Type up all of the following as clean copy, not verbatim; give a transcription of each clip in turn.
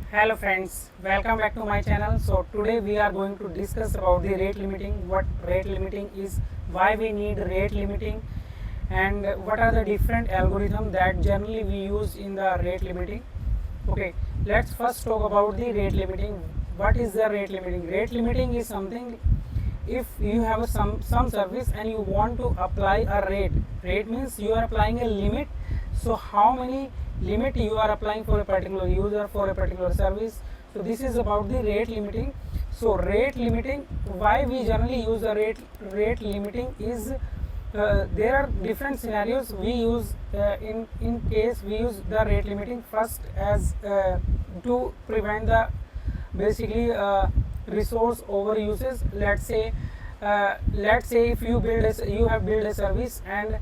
Hello friends, welcome back to my channel. So today we are going to discuss about the rate limiting, what rate limiting is, why we need rate limiting, and what are the different algorithms that generally we use in the rate limiting. Okay, let's first talk about the rate limiting. What is the rate limiting? Rate limiting is something, if you have some service and you want to apply a rate means you are applying a limit. So how many limit you are applying for a particular user, for a particular service. So this is about the rate limiting. So rate limiting, why we generally use the rate limiting is there are different scenarios we use. In case we use the rate limiting first as to prevent the basically resource overuses. Let's say if you have built a service and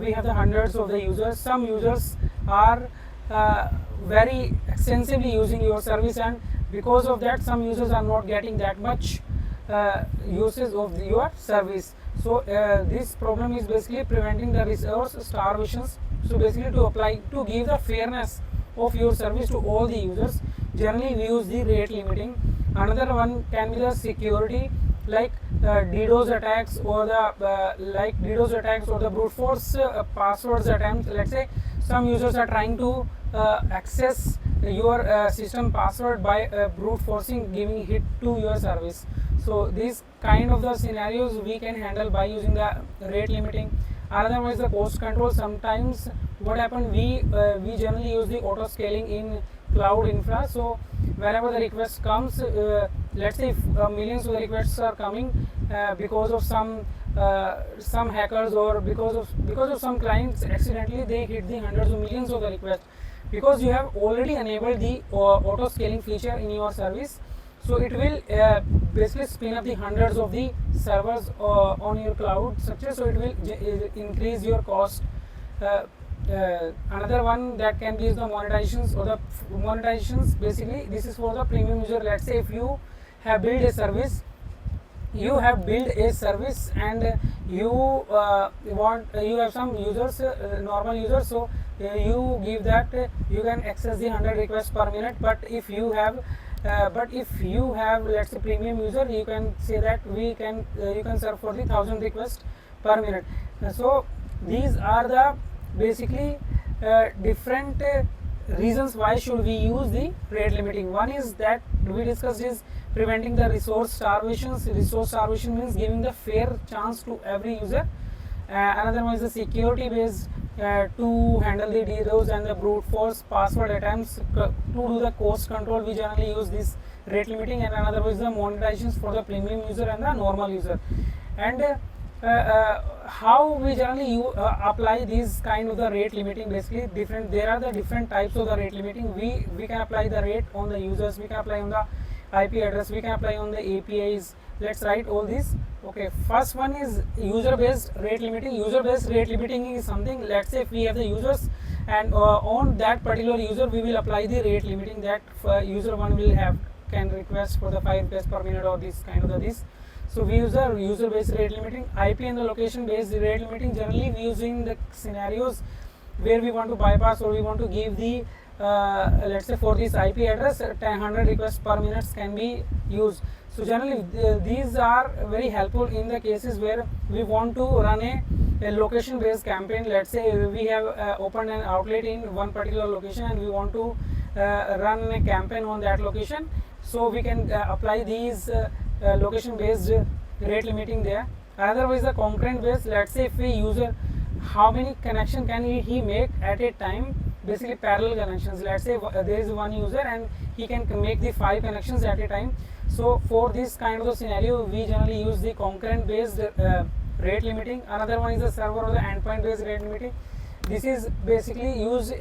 we have the hundreds of the users. Some users are very extensively using your service, and because of that some users are not getting that much usage of your service. So this problem is basically preventing the resource starvations. So basically to give the fairness of your service to all the users, generally we use the rate limiting. Another one can be the security, like DDoS attacks or the brute force passwords attempts. Let's say some users are trying to access your system password by brute forcing, giving hit to your service. So these kind of the scenarios we can handle by using the rate limiting. Another one is the cost control. Sometimes what happens, we generally use the auto scaling in cloud infra. So whenever the request comes, let's say if millions of requests are coming because of some hackers, or because of some clients accidentally they hit the hundreds of millions of the requests, because you have already enabled the auto scaling feature in your service. So it will basically spin up the hundreds of the servers on your cloud structure. So it will increase your cost. Another one that can be is the monetizations, or the monetizations. Basically this is for the premium user. Let's say if you have built a service, and you you have some users, normal users. So you give that you can access the 100 requests per minute. But if you have let's say premium user, you can say that you can serve for the 1000 requests per minute. So these are the basically different reasons why should we use the rate limiting. One is that we discussed is preventing the resource starvations. Resource starvation means giving the fair chance to every user. Another one is the security based, to handle the DDoS and the brute force password attempts. To do the cost control, we generally use this rate limiting. And another one is the monetizations for the premium user and the normal user. And how we generally apply these kind of the rate limiting, basically there are the different types of the rate limiting. We can apply the rate on the users, we can apply on the IP address, we can apply on the APIs. Let's write all these. Okay, first one is user based rate limiting. User based rate limiting is something, let's say if we have the users, and on that particular user we will apply the rate limiting, that user one can request for the 5 requests per minute, or this kind of this. So we use the user based rate limiting. IP and the location based rate limiting, generally we using the scenarios where we want to bypass, or we want to give the let's say for this IP address 100 requests per minute can be used. So generally these are very helpful in the cases where we want to run a location based campaign. Let's say we have opened an outlet in one particular location and we want to run a campaign on that location. So we can apply these location based rate limiting there. Otherwise the concurrent based, let's say if a user, how many connection can he make at a time, basically parallel connections. Let's say there is one user and he can make the 5 connections at a time. So for this kind of a scenario we generally use the concurrent based rate limiting. Another one is the server or the endpoint based rate limiting. This is basically used,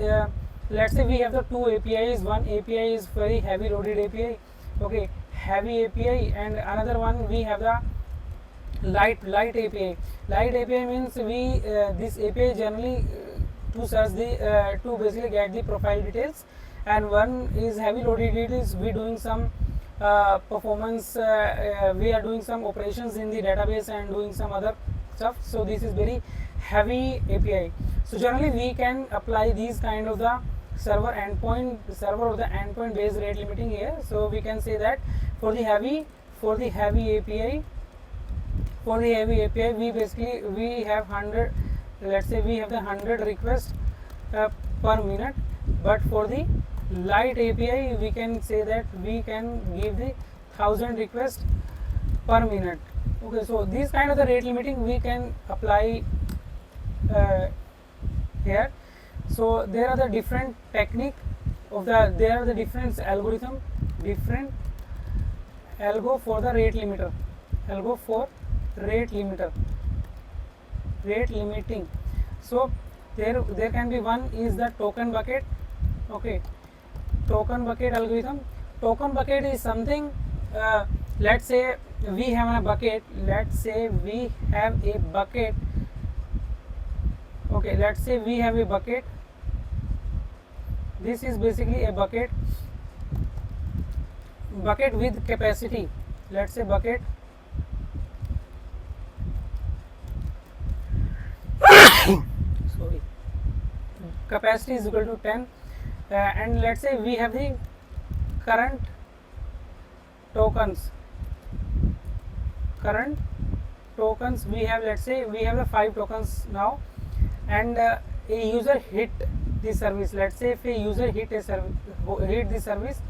let's say we have the 2 APIs. One API is very heavy loaded API, okay, heavy API, and another one we have the light API. Light API means we this API generally to search the to basically get the profile details, and one is heavy loaded. It is we doing some performance, we are doing some operations in the database and doing some other stuff. So this is very heavy API. So generally we can apply these kind of the server or the endpoint based rate limiting here. So we can say that for the heavy API, we have 100, let's say we have the 100 requests per minute, but for the light API we can say that we can give the 1000 requests per minute. Okay, so these kind of the rate limiting we can apply here. So there are the different technique of there are the different algorithm, different algo for the rate limiter, algo for rate limiting. So there can be one is the token bucket. Okay, token bucket algorithm. Token bucket is something, let's say we have a bucket, okay, let's say we have a bucket. This is basically a bucket with capacity, let's say bucket sorry, capacity is equal to 10, and let's say we have the current tokens, we have, let's say we have the 5 tokens now, and a user hit the service. Let's say if a user hit the service,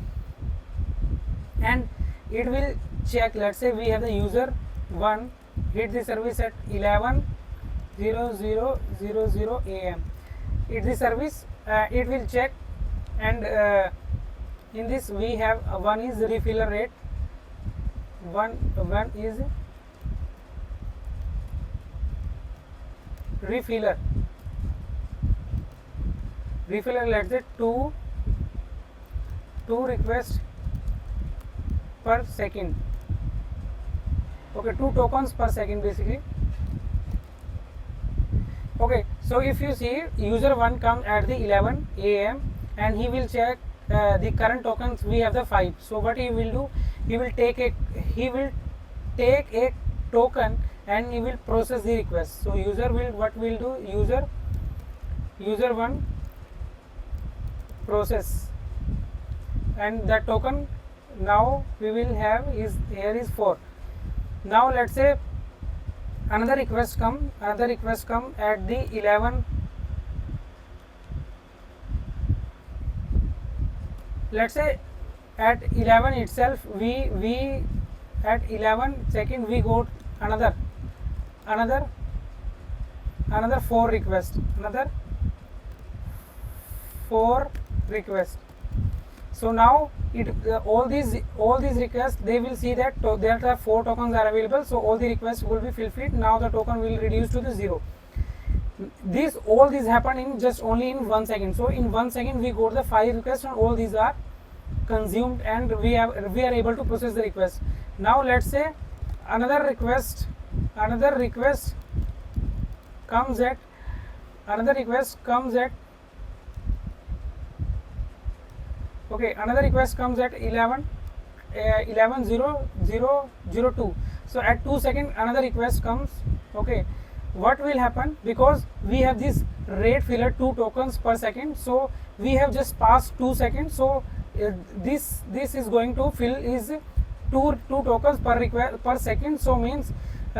and it will check, let's say we have the user 1 hit the service at 11:00 am. Hit the service, it will check, and in this we have one is refiller rate, one is refiller, let's say 2 requests per second. Okay, 2 tokens per second basically. Okay, so if you see user 1 comes at the 11 am and he will check the current tokens, we have the 5. So what he will do, he will take a token and he will process the request. So user 1 process, and the token now we will have is here is 4. Now let's say another request come at the 11, let's say at 11 itself we at 11 second we got another 4 requests, So now all these requests, they will see that there are 4 tokens are available, so all the requests will be fulfilled. Now the token will reduce to the 0. All these happen in just only in 1 second. So in 1 second we got the 5 requests and all these are consumed, and we are able to process the request. Now let's say another request comes at 11:00:02. So at 2 seconds another request comes. Okay, what will happen, because we have this rate filler 2 tokens per second, so we have just passed 2 seconds, so this is going to fill is 2 tokens per second, so means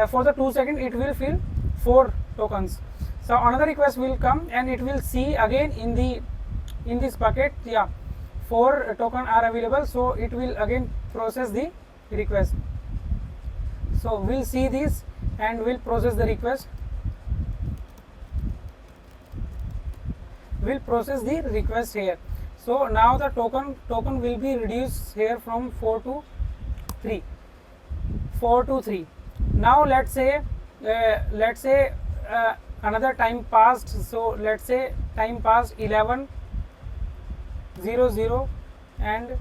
for the 2 seconds it will fill 4 tokens. So another request will come and it will see again in this bucket, 4 tokens are available, so it will again process the request. So we'll see this and we'll process the request. We'll process the request here. So now the token will be reduced here from 4 to 3. Now let's say another time passed. So let's say time passed 11:00 and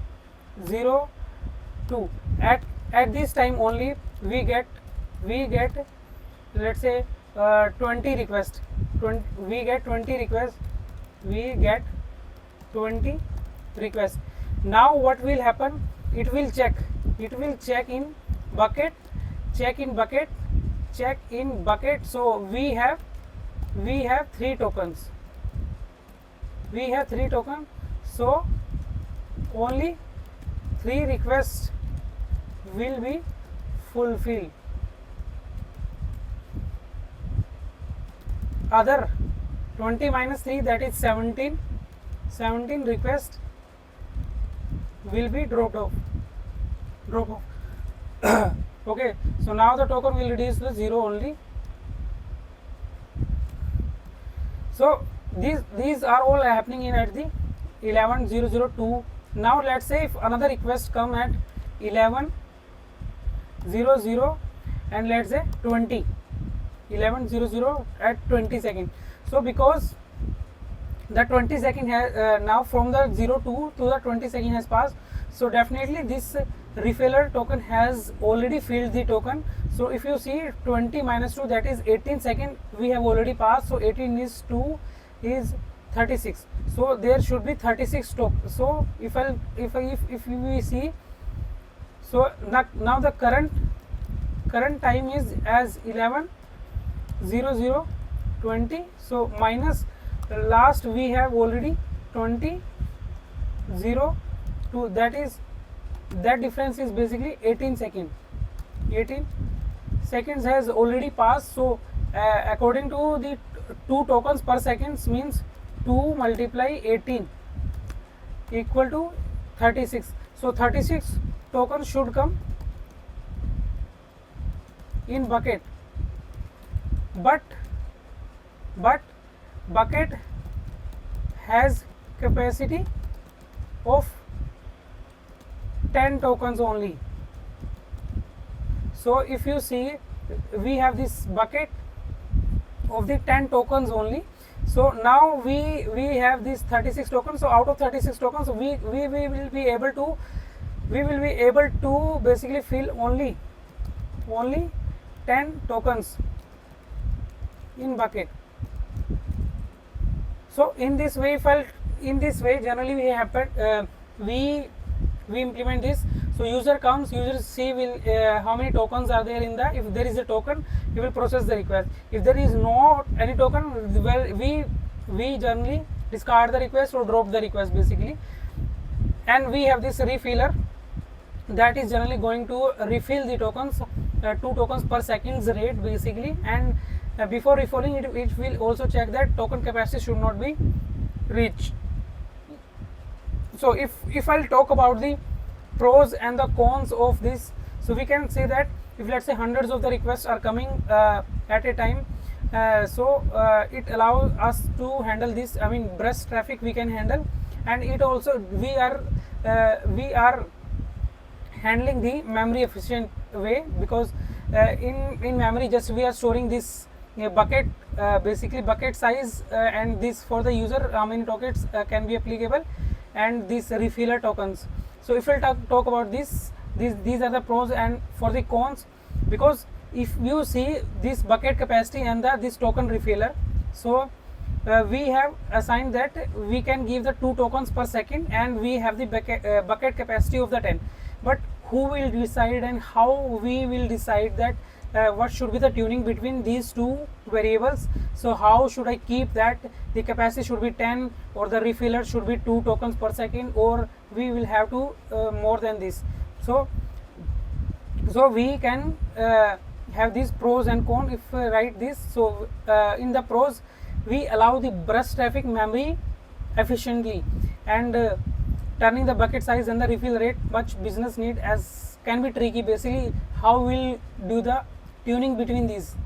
02. At this time only we get let's say 20 requests. We get 20 requests. Now what will happen? It will check in bucket. So we have 3 tokens. so only 3 requests will be fulfilled. Other 20 minus 3, that is 17 requests will be dropped off. Okay, so now the token will reduce to 0 only. So these are all happening in at the 11:002. Now let's say if another request come at 11:00 and let's say 11:00 at 20 second. So because the 20 second has now from the 02 to the 20 second has passed, so definitely this refiller token has already filled the token. So if you see 20 minus 2, that is 18 second we have already passed. So 18 is 2 is 36. So there should be 36 tokens. So if we see, so now the current time is as 11:00:20. So minus last we have already 20:02, that difference is basically 18 seconds. 18 seconds has already passed. So according to the 2 tokens per second means 2 multiply 18 equal to 36. So 36 tokens should come in bucket, but bucket has capacity of 10 tokens only. So if you see, we have this bucket of the 10 tokens only. So now we have these 36 tokens. So out of 36 tokens, we will be able to basically fill only 10 tokens in bucket. So in this way generally we implement this. So user see will how many tokens are there in the, if there is a token, he will process the request. If there is not any token, well, we generally discard the request or drop the request basically. And we have this refiller that is generally going to refill the tokens, 2 tokens per second rate basically. And before refilling it will also check that token capacity should not be reached. So if I'll talk about the pros and the cons of this, so we can say that if let's say hundreds of the requests are coming at a time, so it allows us to handle this, I mean burst traffic we can handle. And it also we are handling the memory efficient way, because in memory just we are storing this bucket, basically bucket size, and this for the user how many tokens can be applicable, and these refiller tokens. So if we'll talk about these are the pros. And for the cons, because if you see this bucket capacity and this token refiller, so we have assigned that we can give the 2 tokens per second, and we have the bucket capacity of the 10. But who will decide and how we will decide that what should be the tuning between these 2 variables? So how should I keep that the capacity should be 10 or the refiller should be 2 tokens per second, or we will have to more than this? So we can have these pros and cons. If I write this, so in the pros, we allow the burst traffic memory efficiently, and turning the bucket size and the refill rate much business need as can be tricky. Basically how we'll do the tuning between these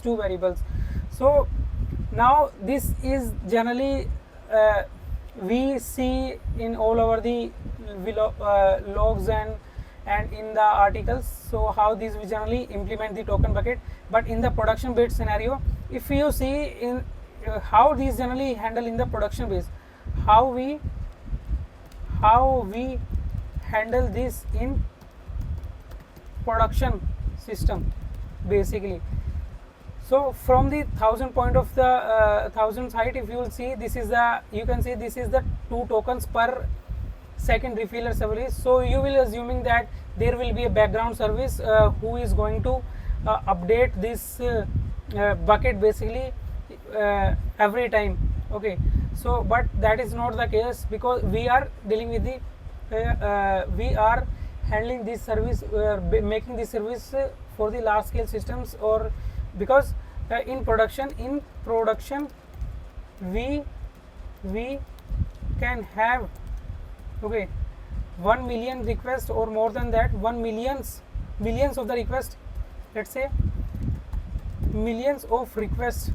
2 variables. So now this is generally we see in all over the logs and in the articles, so how these we generally implement the token bucket. But in the production based scenario, if you see in how these generally handle in the production base, how we handle this in production system basically. So from the 1000 point of the 1000 height, if you will see, this is the, you can see this is the 2 tokens per second refiller service. So you will assuming that there will be a background service who is going to update this bucket basically every time. Okay, So but that is not the case, because we are dealing with the we are handling this service, making this service for the large scale systems, or because in production we can have, okay, 1 million requests or more than that, millions of the requests, let's say millions of requests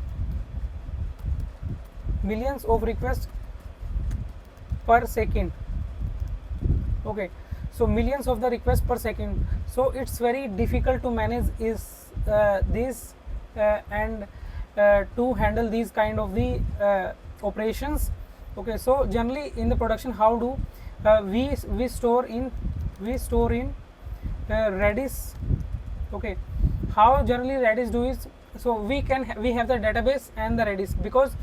per second. Okay, so millions of the requests per second, so it's very difficult to manage this and to handle these kind of the operations. Okay, so generally in the production, how do we store in Redis. Okay, how generally Redis do is, so we have the database and the Redis, because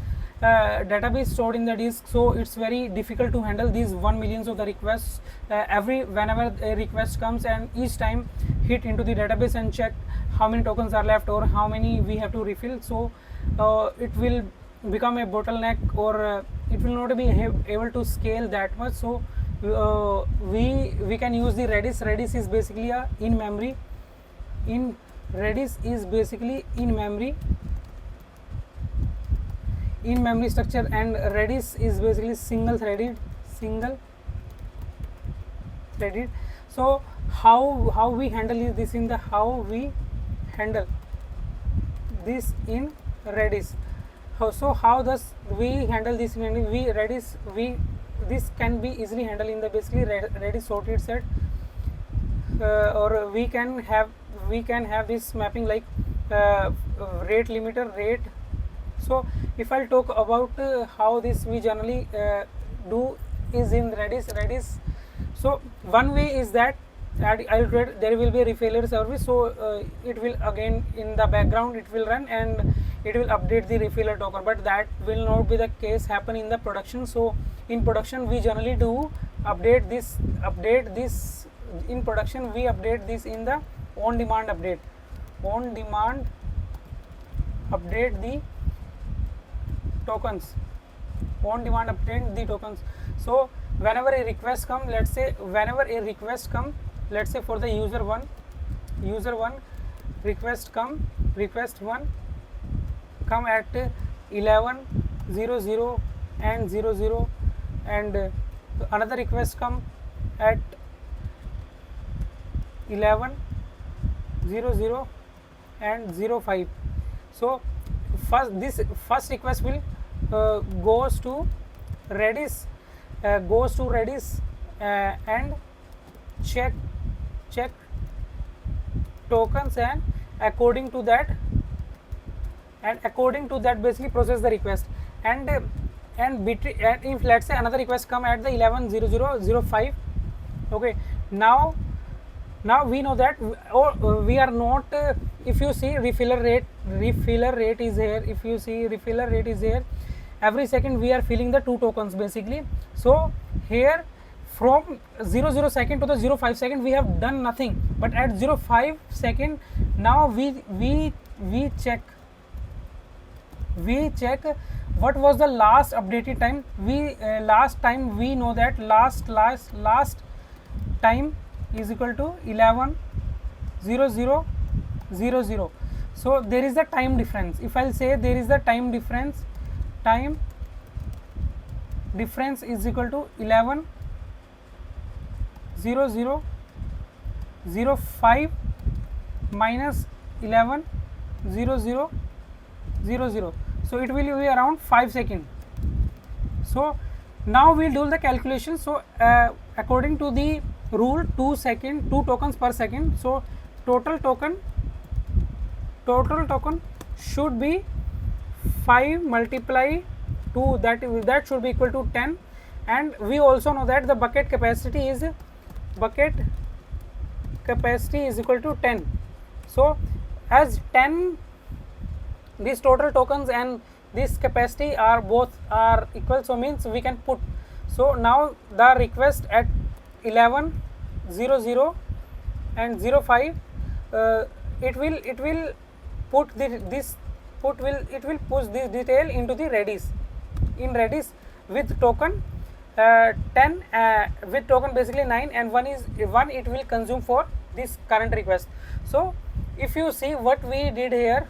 database stored in the disk, so it's very difficult to handle these 1 millions of the requests whenever a request comes, and each time hit into the database and check how many tokens are left or how many we have to refill. So it will become a bottleneck, or it will not be able to scale that much. So we can use the Redis. Redis is basically a in memory structure, and Redis is basically single threaded. So how we handle this in the Redis. So how does we handle this in Redis? This can be easily handled in the basically Redis sorted set, or we can have this mapping like rate limiter rate. So if I'll talk about how this we generally do is in Redis. So one way is that there will be a refiller service, so it will again in the background it will run and it will update the refiller token, but that will not be the case happen in the production. So in production we generally do update this in production, we update this in the on demand update the tokens, So whenever a request come, let's say for the user one request come at 11:00 and 00, and another request come at 11:00 and 05. So first request will goes to Redis and check tokens, and according to that basically process the request, and if let's say another request come at the 11:00:05, okay, now we know that we are not if you see refiller rate is here. If you see refiller rate is here, every second we are filling the 2 tokens basically. So here from 00 second to the 05 second we have done nothing, but at 05 second now we check what was the last updated time. Last time we know that last time is equal to 11:00:00. So there is the time difference. If I'll say there is the time difference is equal to 11:00:05 minus 11:00:00. So it will be around 5 seconds. So now we'll do the calculation. So according to the rule 2 tokens per second, so total token should be 5 multiply 2, that should be equal to 10, and we also know that the bucket capacity is equal to 10. So as 10, these total tokens and this capacity are both are equal, so means we can put. So now the request at 11:00 and 05 it will put push this detail into the Redis. In Redis with token 10 with token basically 9, and 1 is 1 it will consume for this current request. So if you see what we did here,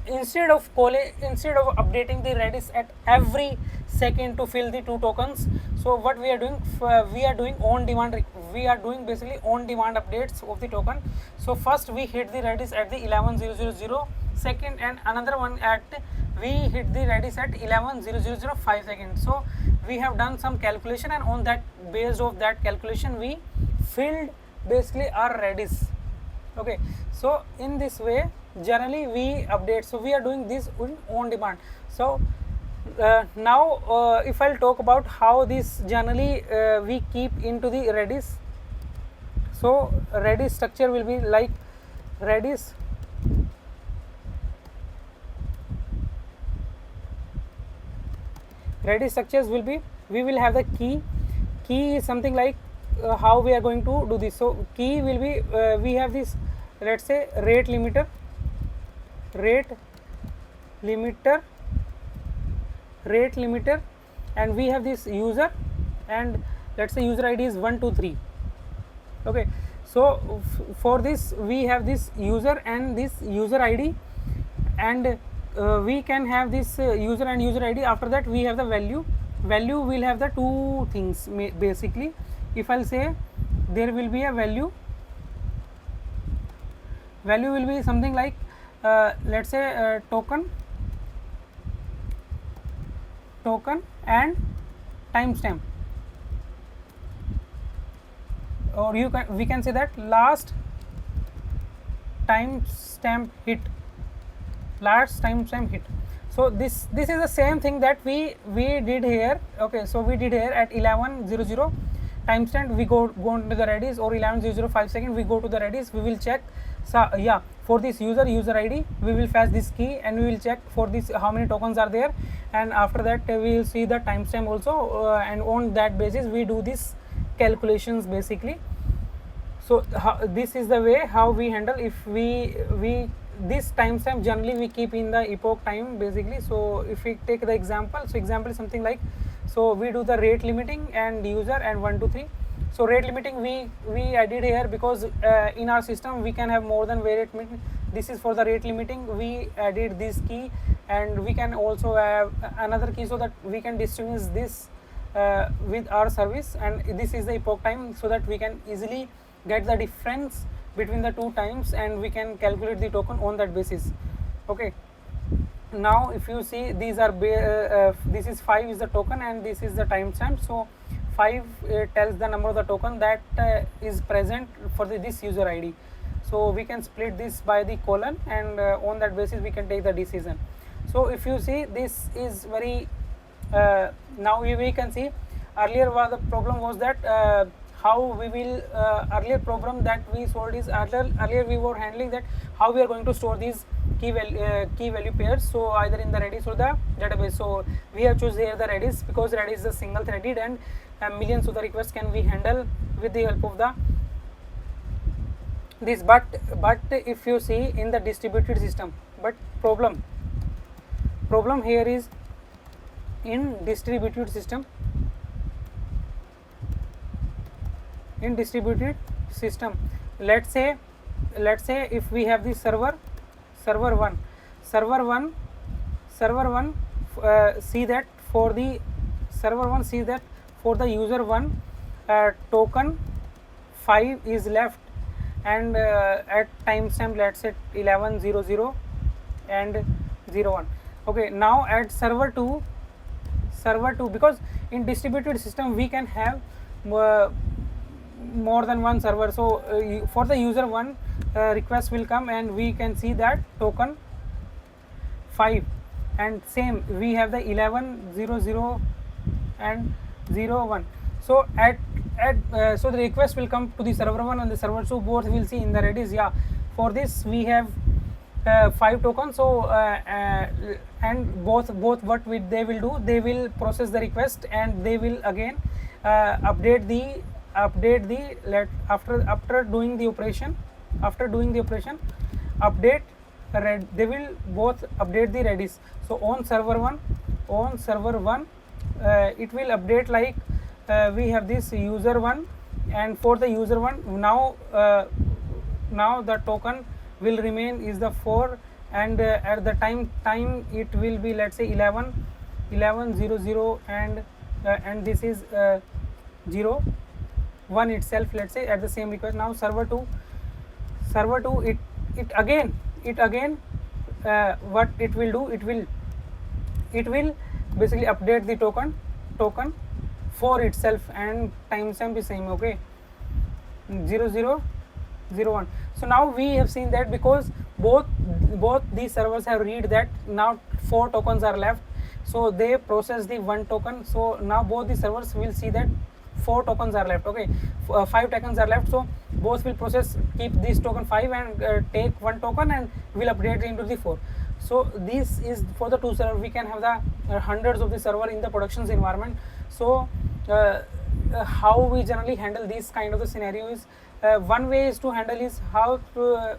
instead of updating the Redis at every second to fill the 2 tokens, so what we are doing, we are doing on demand, we are doing basically on demand updates of the token. So first we hit the Redis at the 11:000 second, and another one at we hit the Redis at 11:0005 seconds. So we have done some calculation, and on that, based of that calculation, we filled basically our Redis. Okay, so in this way generally we update. So we are doing this on demand. So now if I'll talk about how this generally we keep into the Redis. So Redis structure will be like Redis structures will be, we will have the key is something like how we are going to do this. So key will be we have this, let's say, rate limiter, and we have this user, and let's say user ID is 123. Okay, so for this we have this user and this user ID, and we can have this user and user ID. After that we have the value will have the 2 things basically. If I'll say there will be a value will be something like let's say token and timestamp, or we can say that last timestamp hit. So this is the same thing that we did here. Okay, so we did here at 11:00 timestamp, we go into the Redis, or 11:005 second we go to the Redis, we will check. So yeah, for this user ID we will fetch this key, and we will check for this how many tokens are there, and after that we will see the timestamp also, and on that basis we do this calculations basically. So this is the way how we handle. If we this timestamp generally we keep in the epoch time basically. So if we take the example, so example is something like, so we do the rate limiting and user and 1 2 3. So rate limiting we added here because in our system we can have more than rate limiting. This is for the rate limiting, we added this key, and we can also have another key so that we can distinguish this with our service, and this is the epoch time, so that we can easily get the difference between the 2 times, and we can calculate the token on that basis. Okay, now if you see, these are this is 5 is the token, and this is the timestamp. So 5 tells the number of the token that is present for this user ID. So we can split this by the colon, and on that basis we can take the decision. So if you see, this is very now we can see earlier the problem was that how we will earlier problem that we solved is earlier we were handling that how we are going to store these key value pairs, so either in the Redis or the database. So we have choose here the Redis because Redis is a single threaded, and millions of the requests can be handled with the help of the this. But if you see in the distributed system, but problem here is in distributed system. In distributed system, let's say if we have the server 1 see that for the server 1 see that for the user 1 token 5 is left, and at timestamp let's say 11:00 and 01. Okay, now at server 2 because in distributed system we can have more than one server. So for the user 1 request will come, and we can see that token 5, and same we have the 11:00 and 01. So so the request will come to the server 1 and the server 2, both will see in the Redis. Yeah, for this we have 5 tokens. So and both what they will do, they will process the request, and they will again update the after doing the operation update they will both update the Redis. So on server 1 it will update like we have this user 1, and for the user 1 now now the token will remain is the 4, and at the time it will be, let's say 1100, and this is 0 1 itself, let's say, at the same request. Now server 2 it again what it will do, it will basically update the token 4 itself, and timestamp is same, okay, 0001. So now we have seen that because both these servers have read that now 4 tokens are left, so they process the 1 token. So now both the servers will see that 4 tokens are left, okay, 5 tokens are left, so both will process, keep this token 5 and take 1 token and will update into the 4. So this is for the 2 server. We can have the hundreds of the server in the productions environment. So how we generally handle this kind of the scenario is, one way is to handle is how to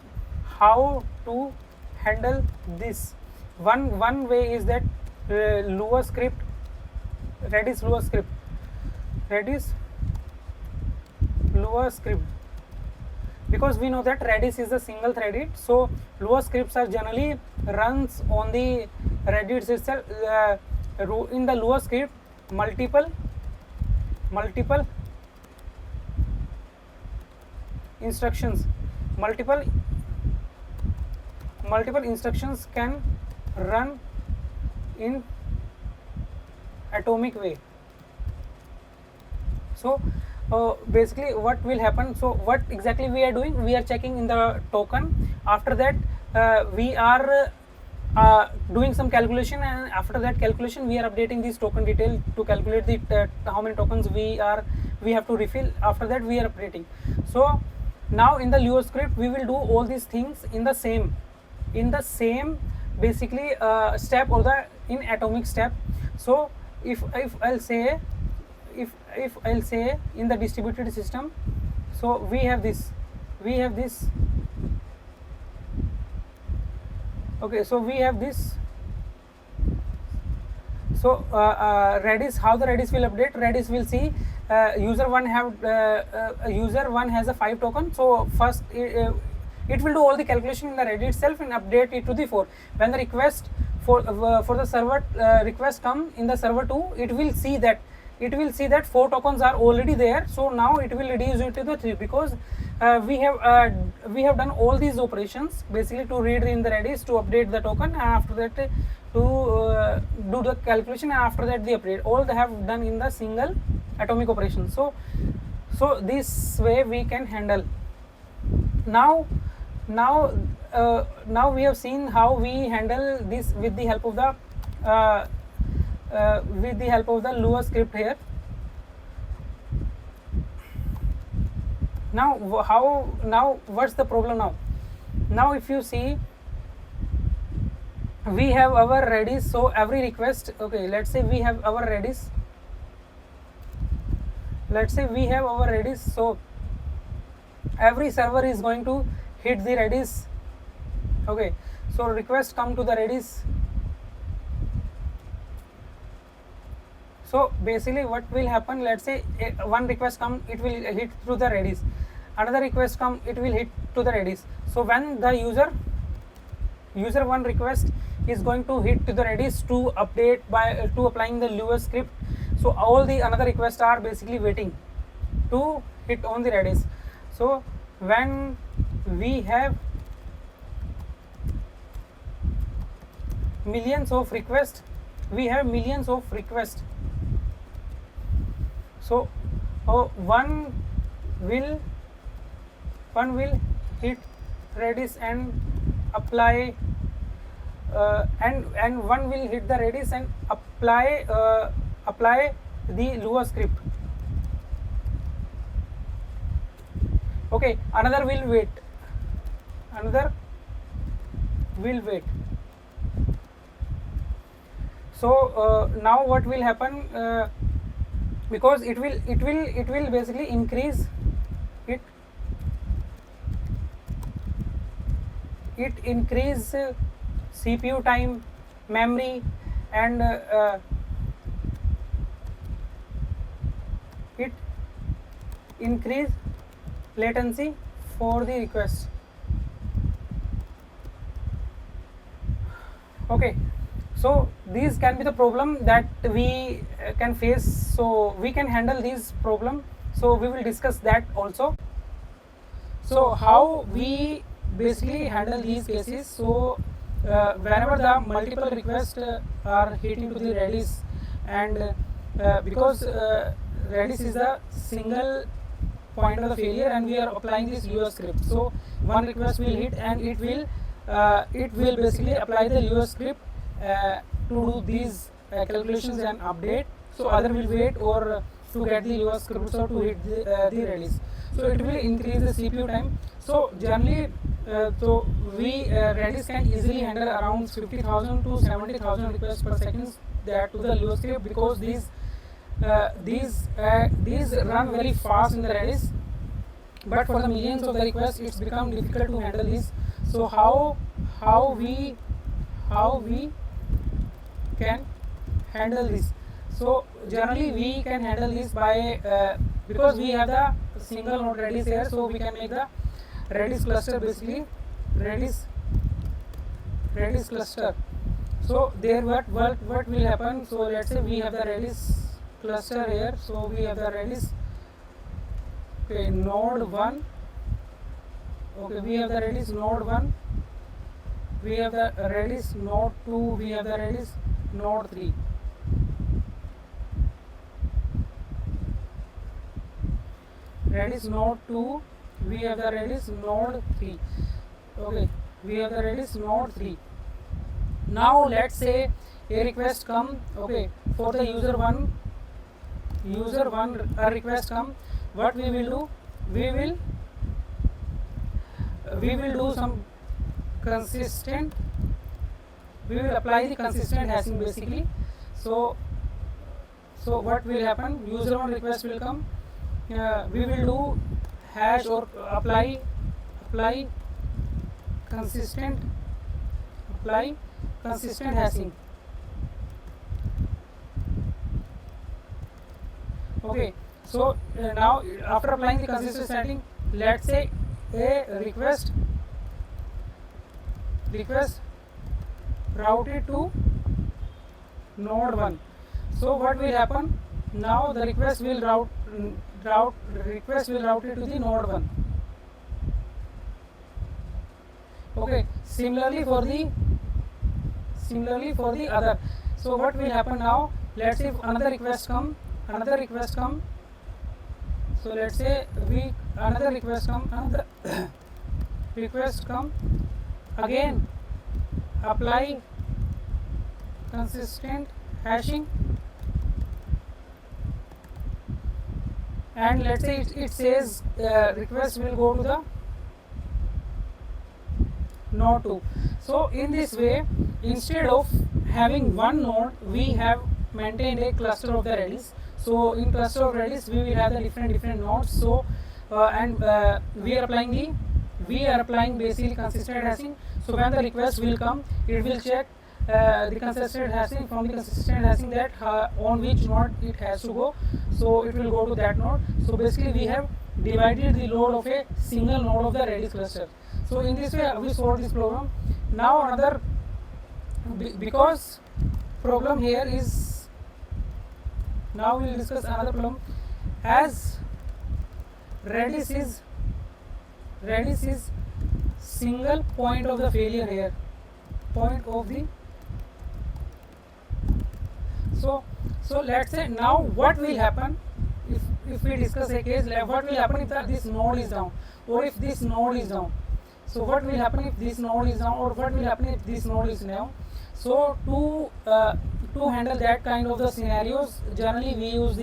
handle this. One way is that Lua script, Redis Lua script, because we know that Redis is a single threaded, so Lua scripts are generally runs on the Redis itself. In the Lua script, multiple instructions can run in atomic way. So basically what will happen, so what exactly we are doing, we are checking in the token. After that we are doing some calculation, and after that calculation we are updating this token detail to calculate the how many tokens we have to refill. After that we are updating. So now in the Lua script we will do all these things in the same basically step, or the in atomic step. So if I'll say in the distributed system, so we have this okay, so we have this. So Redis, how the Redis will update, Redis will see user 1 has a 5 token, so first it will do all the calculation in the Redis itself and update it to the 4. When the request for the server request come in the server 2, it will see that 4 tokens are already there, so now it will reduce it to the 3, because we have done all these operations basically to read in the Redis, to update the token, and after that to do the calculation, and after that the update, all they have done in the single atomic operation. So this way we can handle. Now we have seen how we handle this with the help of the Lua script here. Now what's the problem now? Now if you see, we have our Redis, so every request, okay, let's say we have our Redis, so every server is going to hit the Redis, okay, so request come to the Redis. So basically what will happen, let's say one request come, it will hit through the Redis, another request come, it will hit to the Redis. So when the user 1 request is going to hit to the Redis to update by to applying the Lua script, so all the another requests are basically waiting to hit on the Redis. So when we have millions of requests, so one will hit Redis and apply and one will hit the Redis and apply the Lua script. Okay, another will wait. So now what will happen, because it will basically increase CPU time, memory, and it increase latency for the request. Okay, so these can be the problem that we can face, so we can handle these problem, so we will discuss that also. So how we basically handle these cases? So whenever the multiple requests are hitting to the Redis, and because Redis is the single point of the failure and we are applying this US script, so one request will hit and it will basically apply the US script to do these calculations and update, so other will wait or to get the US scripts or to hit the Redis, so it will increase the CPU time. So generally so we Redis can easily handle around 50,000 to 70,000 requests per second that to the US script, because these run very fast in the Redis, but for the millions of the requests it's become difficult to handle this. So how we can handle this? So generally we can handle this by because we have the single node Redis here, so we can make the Redis cluster, basically Redis cluster. So there what will happen? So let's say we have the Redis cluster here, so we have the Redis node 1, okay, we have the Redis node 1, we have the Redis node 2, we have the Redis node 3. Redis node 2, we have the Redis node 3, okay, we have the Redis node 3. Now let's say a request come, okay, for the user 1 a request come. What we will do? We will do some consistent, we will apply the consistent hashing basically. So what will happen? User 1 request will come, we will do hash or apply consistent hashing. Okay, so now after applying the consistent setting, let's say a request routed to node 1. So what will happen? Now the request will route it to the node 1. Okay, similarly for the other. So what will happen now? Let's say if another request come, so let's say another request come, again apply consistent hashing, and let's say it says request will go to the node 2. So in this way, instead of having one node, we have maintained a cluster of the Redis. So in cluster of Redis we will have the different nodes. So we are applying basically consistent hashing. So when the request will come, it will check the consistent hashing, from the consistent hashing that on which node it has to go, so it will go to that node. So basically we have divided the load of a single node of the Redis cluster. So in this way we solve this problem. Now another, because problem here is, now we will discuss another problem. As Redis is single point of the failure here, so let's say now what will happen if we discuss a case, like what will happen if this node is down, or if this node is down. So what will happen if this node is down, or what will happen if this node is down? So to handle that kind of the scenarios, generally we use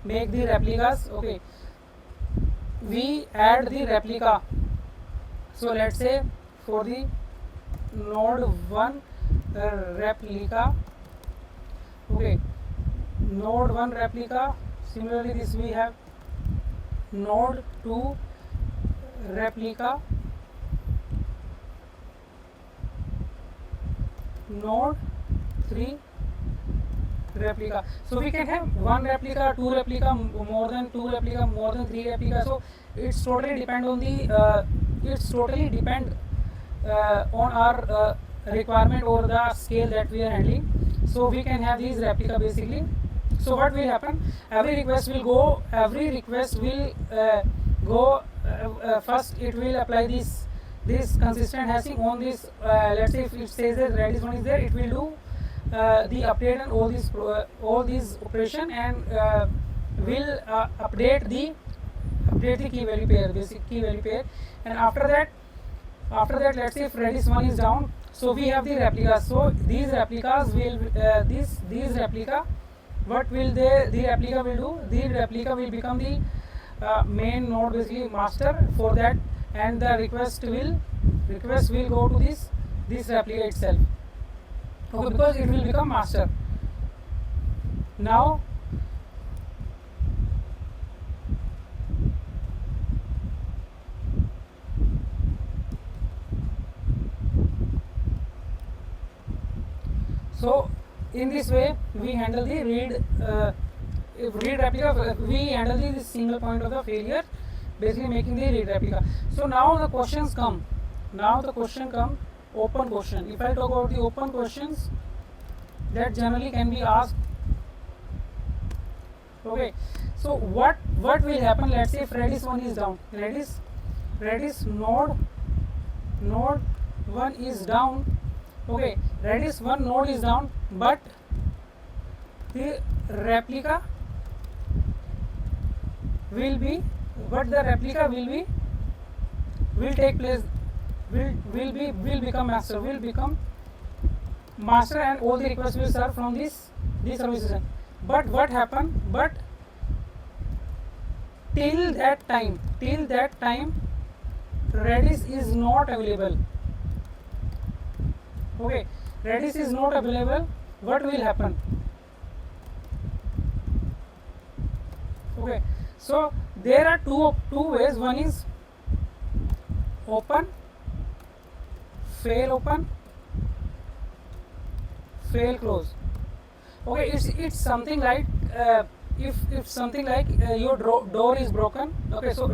make the replicas. Okay, we add the replica. So let's say for the node 1 replica, okay, node 1 replica. Similarly this we have node 2 replica, node 3 replica. So we can have one replica, two replica, more than two replica, more than three replica. So it's totally depend on the on our requirement or the scale that we are handling. So we can have these replica basically. So what will happen? Every request will go first. It will apply this consistent hashing on this. Let's say if it says that Redis 1 is there, it will do the update and all these operation, and will update the key value pair, basic key value pair. And after that, let's say if Redis 1 is down, so we have the replicas. So these replicas will these replica, what will the replica will do? The replica will become the main node, basically master for that, and the request will go to this replica itself. Okay, because it will become master. Now so in this way we handle the read replica. We handle the single point of the failure, basically making the read replica. So now the questions come. Open question. If I talk about the open questions that generally can be asked. Okay, so what will happen? Let's say if Redis 1 is down, Redis node 1 is down. Okay, Redis 1 node is down, but the replica will take place, will become master, and all the requests will serve from this services. But what happened? But till that time Redis is not available. Okay, Redis is not available. What will happen? Okay, so there are two ways. One is open, fail open, fail close. Okay, it's something like if something like your door is broken. Okay, so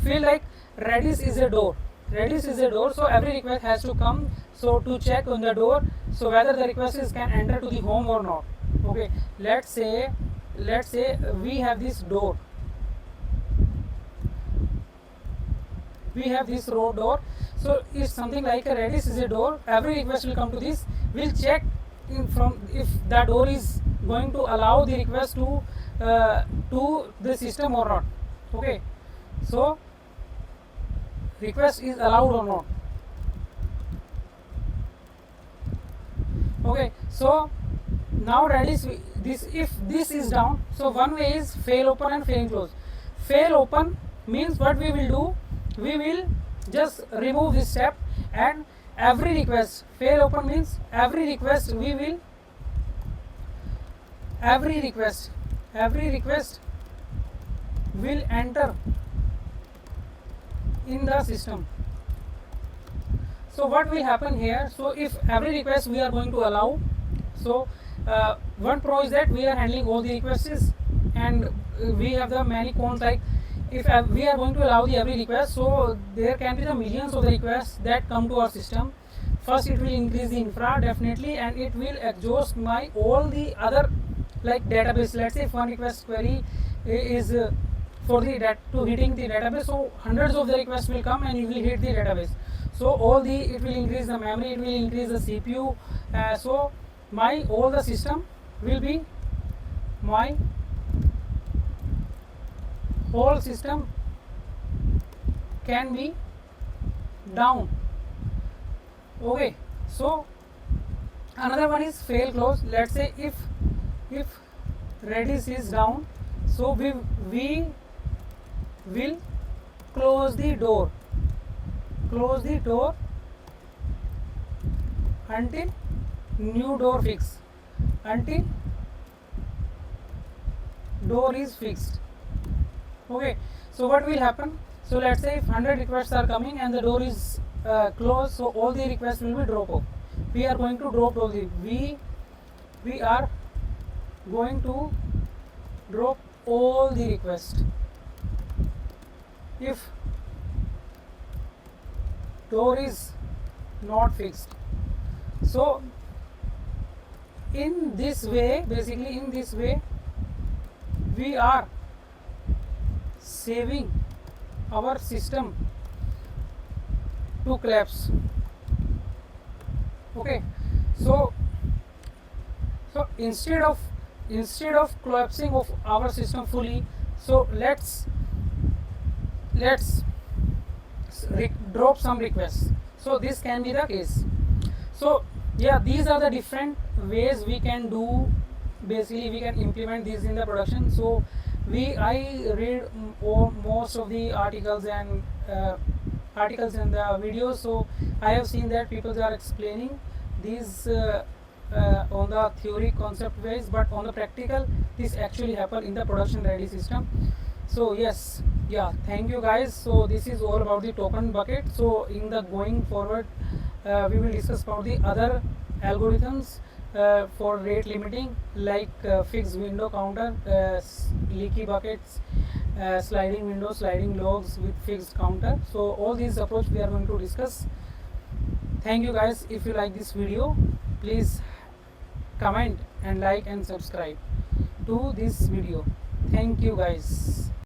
feel like Redis is a door. So every request has to come, so to check on the door, so whether the request can enter to the home or not. Okay, let's say we have this door, we have this row door. So it's something like a Redis is a door. Every request will come to this. We'll check from if the door is going to allow the request to the system or not. Okay, so request is allowed or not. Okay, so now Redis, if this is down, so one way is fail open and fail close. Fail open means what we will do, we will just remove this step, and every request, fail open means every request will enter in the system. So what will happen here? So if every request we are going to allow, so one pro is that we are handling all the requests, and we have the many cons, like if we are going to allow the every request, so there can be the millions of the requests that come to our system. First it will increase the infra definitely, and it will exhaust my all the other like database. Let's say if one request query is for the to hitting the database, so hundreds of the requests will come and it will hit the database. So it will increase the memory, it will increase the CPU. So all the system will be, my whole system can be down. Okay, so another one is fail close. Let's say if Redis is down, so we will close the door until new door fix, until door is fixed. Okay, so what will happen? So let's say if 100 requests are coming and the door is closed, so all the requests will be drop off. We are going to drop all the we are going to drop all the request. If door is not fixed, so in this way, basically in this way, we are saving our system to collapse. Okay, so instead of collapsing of our system fully, so let's drop some requests. So this can be the case. So yeah, these are the different ways we can do. Basically we can implement these in the production. So I read most of the articles and the videos. So I have seen that people are explaining these on the theory concept ways, but on the practical this actually happen in the production ready system. So yes, yeah, thank you guys. So this is all about the token bucket. So in the going forward, we will discuss about the other algorithms for rate limiting, like fixed window counter, leaky buckets, sliding window, sliding logs with fixed counter. So all these approach we are going to discuss. Thank you guys. If you like this video, please comment and like and subscribe to this video. Thank you guys.